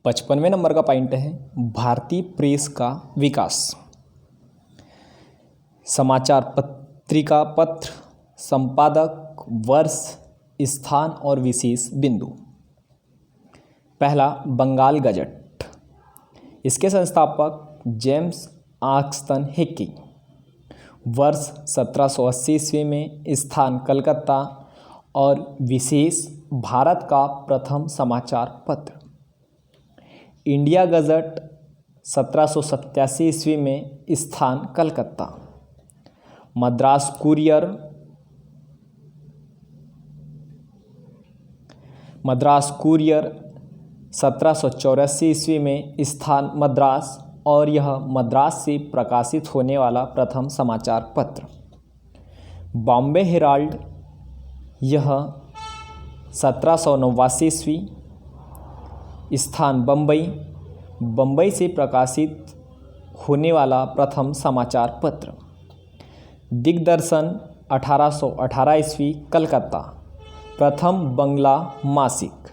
55वें number का point है भारतीय प्रेस का विकास। समाचार पत्रिका पत्र संपादक वर्ष स्थान और विशेष बिंदु। पहला बंगाल गजट, इसके संस्थापक जेम्स आक्स्टन हिक्की। वर्ष 1780 ईस्वी में, स्थान कलकत्ता और विशेष भारत का प्रथम समाचार पत्र। इंडिया गजट 1787 ईस्वी में, स्थान कलकत्ता। मद्रास कुरियर 1784 ईस्वी में, स्थान मद्रास और यह मद्रास से प्रकाशित होने वाला प्रथम समाचार पत्र। बॉम्बे हेराल्ड, यह 1789 ईस्वी, स्थान बम्बई से प्रकाशित होने वाला प्रथम समाचार पत्र। दिग्दर्शन 1818 ईस्वी, कलकत्ता, प्रथम बंगला मासिक।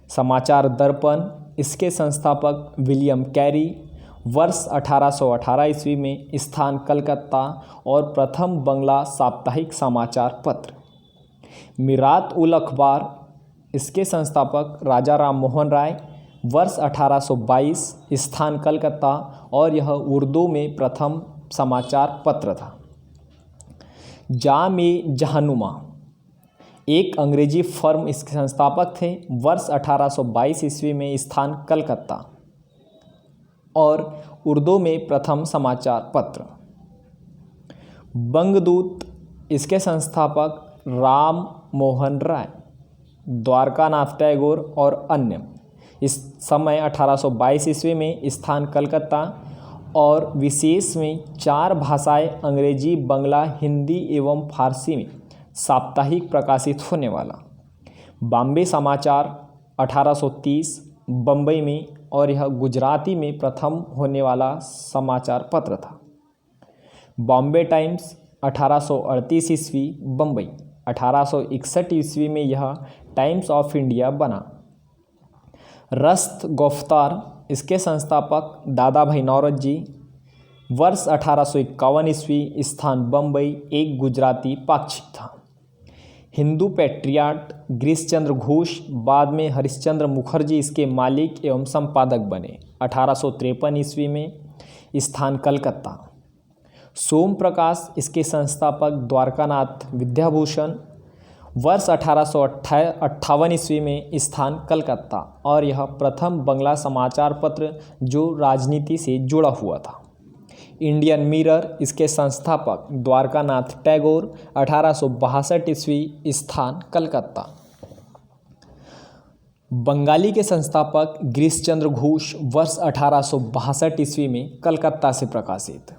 समाचार दर्पण, इसके संस्थापक विलियम कैरी। वर्ष 1818 ईस्वी में, स्थान कलकत्ता और प्रथम बंगला साप्ताहिक समाचार पत्र। मिरात उल अखबार, इसके संस्थापक राजा राम मोहन राय। वर्ष 1822, स्थान कलकत्ता और यह उर्दू में प्रथम समाचार पत्र था। जाम-ए-जहांनुमा, एक अंग्रेजी फर्म इसके संस्थापक थे। वर्ष 1822 ईस्वी में, स्थान कलकत्ता और उर्दू में प्रथम समाचार पत्र। बंगदूत, इसके संस्थापक राम मोहन राय, द्वारकानाथ टैगोर और अन्य। इस समय 1822 ईस्वी में, स्थान कलकत्ता और विशेष में 4 भाषाएं अंग्रेजी, बंगला, हिंदी एवं फारसी में साप्ताहिक प्रकाशित होने वाला। बॉम्बे समाचार 1830 बम्बई में और यह गुजराती में प्रथम होने वाला समाचार पत्र था। बॉम्बे टाइम्स 1838 ईस्वी, बम्बई। 1861 ईस्वी में यह टाइम्स ऑफ इंडिया बना। रस्त गुफ्तार, इसके संस्थापक दादा भाई नौरोजी। वर्ष 1851 ईस्वी, स्थान बम्बई, एक गुजराती पाक्षिक था। हिंदू पैट्रियाट, गिरीश चंद्र घोष, बाद में हरिश्चंद्र मुखर्जी इसके मालिक एवं संपादक बने। 1853 ईस्वी में, स्थान कलकत्ता। सोम प्रकाश, इसके संस्थापक द्वारकानाथ विद्याभूषण। वर्ष 1858 ईस्वी में, स्थान कलकत्ता और यह प्रथम बंगला समाचार पत्र जो राजनीति से जुड़ा हुआ था। इंडियन मिरर, इसके संस्थापक द्वारकानाथ टैगोर। 1862 ईस्वी, स्थान कलकत्ता। बंगाली के संस्थापक गिरीश चंद्र घोष। वर्ष 1862 ईस्वी में, कलकत्ता से प्रकाशित।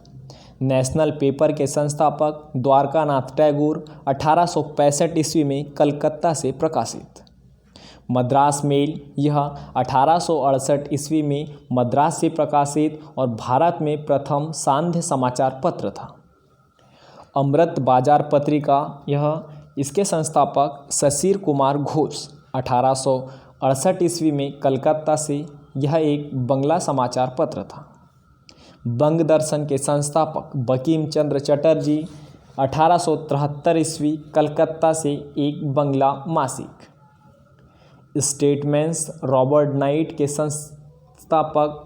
नेशनल पेपर के संस्थापक द्वारकानाथ टैगोर। 1865 ईस्वी में, कलकत्ता से प्रकाशित। मद्रास मेल, यह 1868 ईस्वी में मद्रास से प्रकाशित और भारत में प्रथम सांध्य समाचार पत्र था। अमृत बाजार पत्रिका, यह इसके संस्थापक शशिर कुमार घोष। 1868 ईस्वी में, कलकत्ता से यह एक बंगला समाचार पत्र था। बंग दर्शन के संस्थापक बंकिम चंद्र चटर्जी। 1873 ईस्वी, कलकत्ता से एक बंगला मासिक। स्टेटमेंट्स, रॉबर्ट नाइट के संस्थापक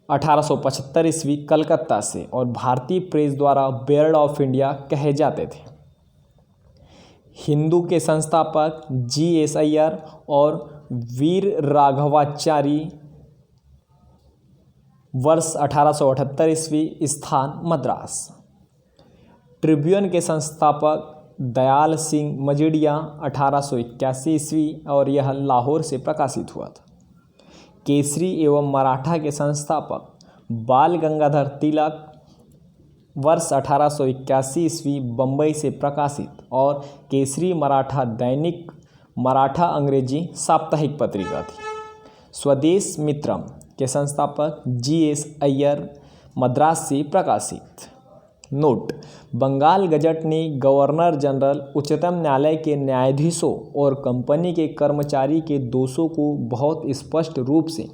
1875 ईस्वी, कलकत्ता से और भारतीय प्रेस द्वारा बेयर्ड ऑफ इंडिया कहे जाते थे। हिंदू के संस्थापक G.S. अय्यर और वीर राघवाचारी। वर्ष 1878 ईस्वी, स्थान मद्रास। ट्रिब्यून के संस्थापक दयाल सिंह मजीठिया। 1881 ईस्वी और यह लाहौर से प्रकाशित हुआ था। केसरी एवं मराठा के संस्थापक बाल गंगाधर तिलक। वर्ष 1881 ईस्वी, बम्बई से प्रकाशित और केसरी मराठा दैनिक मराठा अंग्रेजी साप्ताहिक पत्रिका थी। स्वदेश मित्रम के संस्थापक G.S. अय्यर, मद्रास से प्रकाशित। नोट: बंगाल गजट ने गवर्नर जनरल, उच्चतम न्यायालय के न्यायाधीशों और कंपनी के कर्मचारी के दोषों को बहुत स्पष्ट रूप से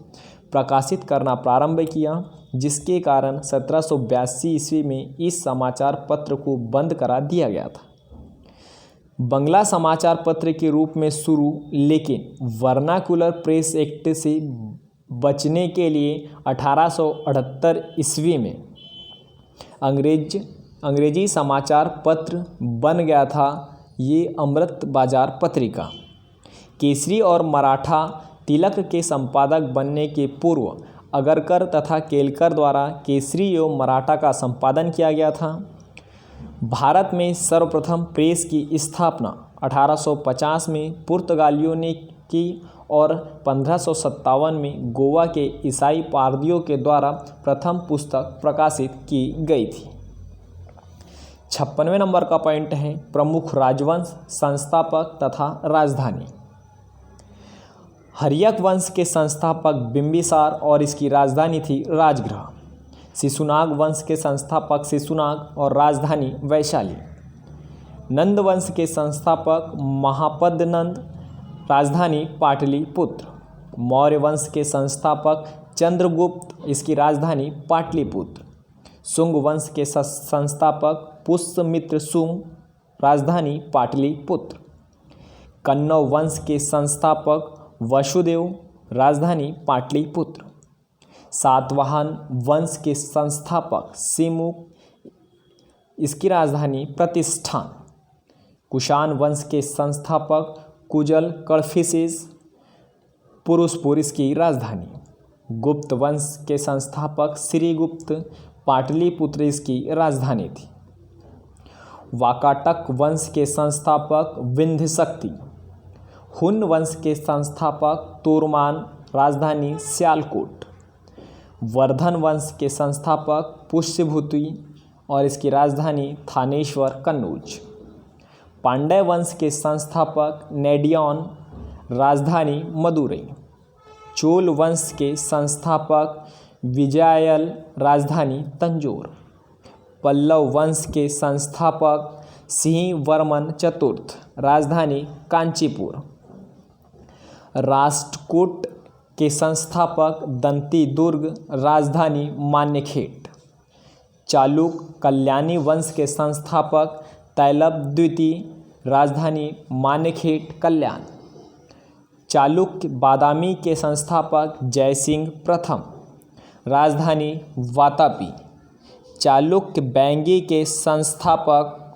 प्रकाशित करना प्रारंभ किया, जिसके कारण 1782 ईस्वी में इस समाचार पत्र को बंद करा दिया गया था। बंगला समाचार पत्र के रूप में शुरू, लेकिन वर्नाकुलर प्रेस एक्ट से बचने के लिए 1878 ईस्वी में अंग्रेजी समाचार पत्र बन गया था। ये अमृत बाजार पत्रिका केसरी और मराठा तिलक के संपादक बनने के पूर्व अगरकर तथा केलकर द्वारा केसरी एवं मराठा का संपादन किया गया था। भारत में सर्वप्रथम प्रेस की स्थापना 1850 में पुर्तगालियों ने की और 1557 में गोवा के ईसाई पारदियों के द्वारा प्रथम पुस्तक प्रकाशित की गई थी। 56वें नंबर का पॉइंट है प्रमुख राजवंश, संस्थापक तथा राजधानी। हर्यक वंश के संस्थापक बिंबिसार और इसकी राजधानी थी राजगृह। शिशुनाग वंश के संस्थापक शिशुनाग और राजधानी वैशाली। नंद वंश के संस्थापक महापद्नंद, राजधानी पाटलिपुत्र। मौर्य वंश के संस्थापक चंद्रगुप्त, इसकी राजधानी पाटलिपुत्र। शुंग वंश के संस्थापक पुष्यमित्र शुंग, राजधानी पाटलिपुत्र। कन्नौ वंश के संस्थापक वसुदेव, राजधानी पाटलिपुत्र। सातवाहन वंश के संस्थापक सिमुक, इसकी राजधानी प्रतिष्ठान। कुषाण वंश के संस्थापक कुजल कड़फिसेस, पुरुषपुर, इसकी राजधानी। गुप्त वंश के संस्थापक श्रीगुप्त, पाटलिपुत्र इसकी राजधानी थी। वाकाटक वंश के संस्थापक विंध्य शक्ति। हुन वंश के संस्थापक तोरमान, राजधानी सियालकोट। वर्धन वंश के संस्थापक पुष्यभूति और इसकी राजधानी थानेश्वर, कन्नौज। पांड्य वंश के संस्थापक नेडियन, राजधानी मदुरई। चोल वंश के संस्थापक विजयायल, राजधानी तंजौर। पल्लव वंश के संस्थापक सिंहवर्मन चतुर्थ, राजधानी कांचीपुर। राष्ट्रकूट के संस्थापक दंती दुर्ग, राजधानी मान्यखेट। चालुक्य कल्याणी वंश के संस्थापक तैलब द्वितीय, राजधानी मान्यखेट कल्याण। चालुक्य बादामी के संस्थापक जयसिंह प्रथम, राजधानी वातापी। चालुक्य बैंगी के संस्थापक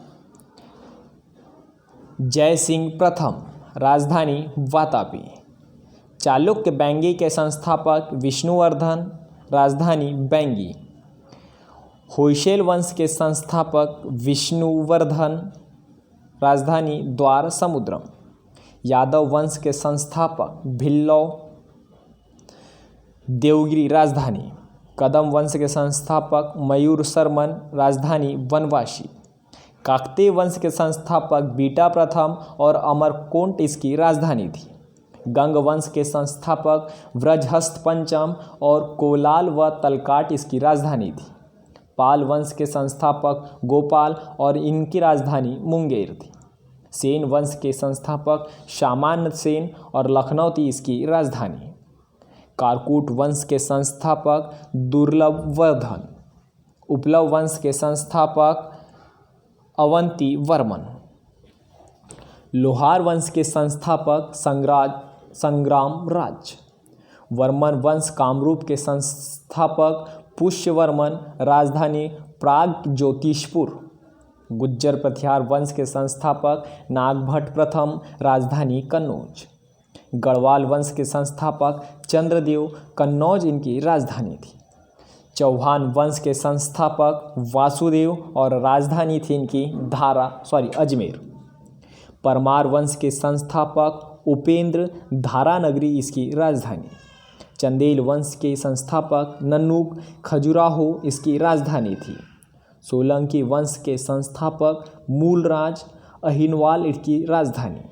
जयसिंह प्रथम, राजधानी वातापी। चालुक्य बैंगी के संस्थापक विष्णुवर्धन, राजधानी बैंगी। होयसले वंश के संस्थापक विष्णुवर्धन, राजधानी द्वार समुद्रम। यादव वंश के संस्थापक भिल्लौ, देवगिरी, राजधानी। कदम वंश के संस्थापक मयूर शर्मन, राजधानी वनवासी। काकतीय वंश के संस्थापक बीटा प्रथम और अमरकोंट इसकी राजधानी थी। गंग वंश के संस्थापक व्रजहस्त पंचम और कोलाल व तलकाट इसकी राजधानी थी। पाल वंश के संस्थापक गोपाल और इनकी राजधानी मुंगेर थी। सेन वंश के संस्थापक सामान्य सेन और लखनऊ थी इसकी राजधानी। कारकूट वंश के संस्थापक दुर्लभवर्धन। उपलव वंश के संस्थापक अवंती वर्मन। लोहार वंश के संस्थापक संग्राम राज। वर्मन वंश कामरूप के संस्थापक पुष्यवर्मन, राजधानी प्राग ज्योतिषपुर। गुज्जर प्रतिहार वंश के संस्थापक नागभट्ट प्रथम, राजधानी कन्नौज। गढ़वाल वंश के संस्थापक चंद्रदेव, कन्नौज इनकी राजधानी थी। चौहान वंश के संस्थापक वासुदेव और राजधानी थी इनकी अजमेर। परमार वंश के संस्थापक उपेंद्र, धारानगरी इसकी राजधानी। चंदेल वंश के संस्थापक नन्नुक, खजुराहो इसकी राजधानी थी। सोलंकी वंश के संस्थापक मूलराज, अहिनवाल इसकी राजधानी।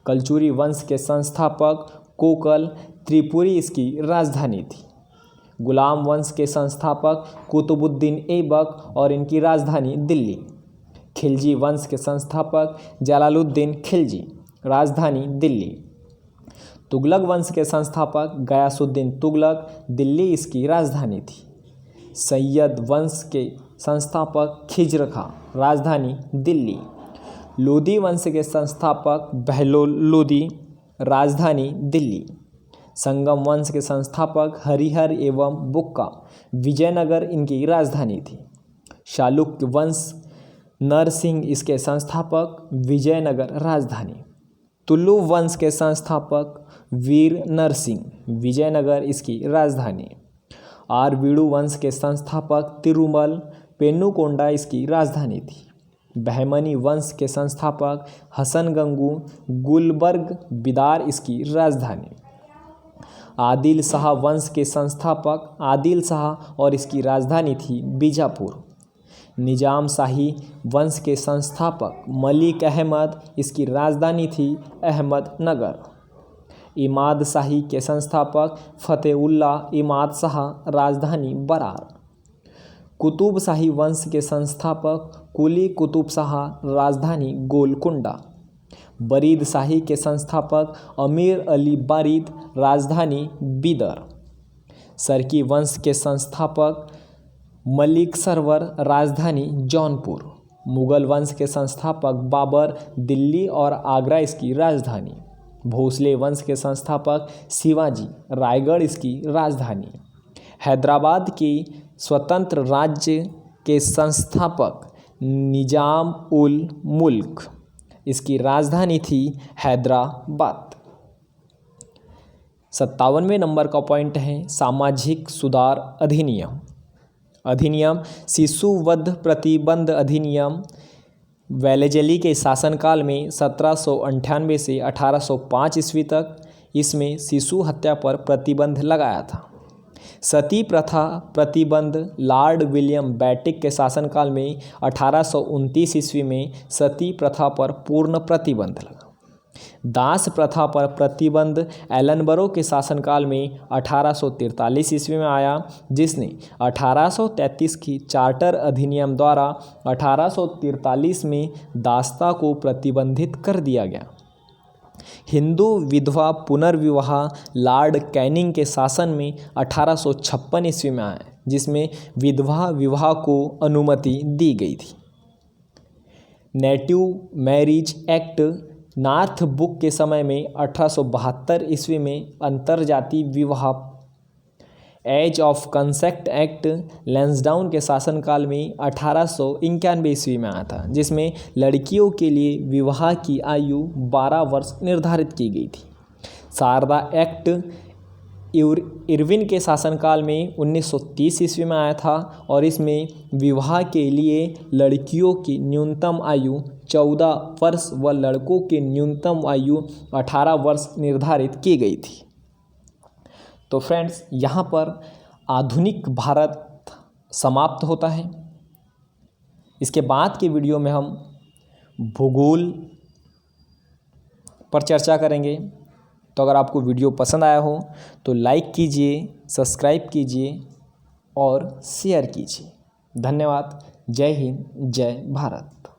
कलचुरी वंश के संस्थापक कोकल, त्रिपुरी इसकी राजधानी थी। गुलाम वंश के संस्थापक कुतुबुद्दीन ऐबक और इनकी राजधानी दिल्ली। खिलजी वंश के संस्थापक जलालुद्दीन खिलजी, राजधानी दिल्ली। तुगलक वंश के संस्थापक गयासुद्दीन तुगलक, दिल्ली इसकी राजधानी थी। सैयद वंश के संस्थापक खिज्र खां, राजधानी दिल्ली। लोदी वंश के संस्थापक बहलोल लोदी, राजधानी दिल्ली। संगम वंश के संस्थापक हरिहर एवं बुक्का, विजयनगर इनकी राजधानी थी। शालुक्य वंश नरसिंह इसके संस्थापक, विजयनगर राजधानी। तुलु वंश के संस्थापक वीर नरसिंह, विजयनगर इसकी राजधानी। आरवीडु वंश के संस्थापक तिरुमल, पेन्नुकोंडा इसकी राजधानी थी। बहमनी वंश के संस्थापक हसन गंगू, गुलबर्ग बिदार इसकी राजधानी। आदिल शाह वंश के संस्थापक आदिल शाह और इसकी राजधानी थी बीजापुर। निजाम शाही वंश के संस्थापक मलिक अहमद, इसकी राजधानी थी अहमदनगर। इमाद शाही के संस्थापक फतेउल्लाह इमाद शाह, राजधानी बरार। कुतुब शाही वंश के संस्थापक कुली कुतुब शाह, राजधानी गोलकुंडा। बरीद शाही के संस्थापक अमीर अली बारिद, राजधानी बीदर। सरकी वंश के संस्थापक मलिक सरवर, राजधानी जौनपुर। मुगल वंश के संस्थापक बाबर, दिल्ली और आगरा इसकी राजधानी। भोसले वंश के संस्थापक शिवाजी, रायगढ़ इसकी राजधानी। हैदराबाद के स्वतंत्र राज्य के संस्थापक निजाम उल मुल्क, इसकी राजधानी थी हैदराबाद। 57वें नंबर का पॉइंट है सामाजिक सुधार अधिनियम। अधिनियम शिशु वध प्रतिबंध अधिनियम वेलेजली के शासनकाल में 1798 से 1805 ईस्वी तक इसमें शिशु हत्या पर प्रतिबंध लगाया था। सती प्रथा प्रतिबंध लॉर्ड विलियम बेटिक के शासनकाल में 1829 ईस्वी में सती प्रथा पर पूर्ण प्रतिबंध लगा। दास प्रथा पर प्रतिबंध एलनबरो के शासनकाल में 1843 ईस्वी में आया, जिसने 1833 की चार्टर अधिनियम द्वारा 1843 में दासता को प्रतिबंधित कर दिया गया। हिंदू विधवा पुनर्विवाह लॉर्ड कैनिंग के शासन में 1856 ईस्वी में आया, जिसमें विधवा विवाह को अनुमति दी गई थी। Native marriage act Northbrook के समय में 1872 ईस्वी में अंतरजातीय विवाह। Age of consent act Lansdowne के शासनकाल में 1891 ईस्वी में आया था, जिसमें लड़कियों के लिए विवाह की आयु 12 वर्ष निर्धारित की गई थी। शारदा एक्ट इरविन के शासनकाल में 1930 ईस्वी में आया था और इसमें विवाह के लिए लड़कियों की न्यूनतम आयु 14 वर्ष व लड़कों की न्यूनतम आयु 18 वर्ष निर्धारित की गई थी। तो फ्रेंड्स, यहाँ पर आधुनिक भारत समाप्त होता है। इसके बाद के वीडियो में हम भूगोल पर चर्चा करेंगे। तो अगर आपको वीडियो पसंद आया हो तो लाइक कीजिए, सब्सक्राइब कीजिए और शेयर कीजिए। धन्यवाद। जय हिंद, जय भारत।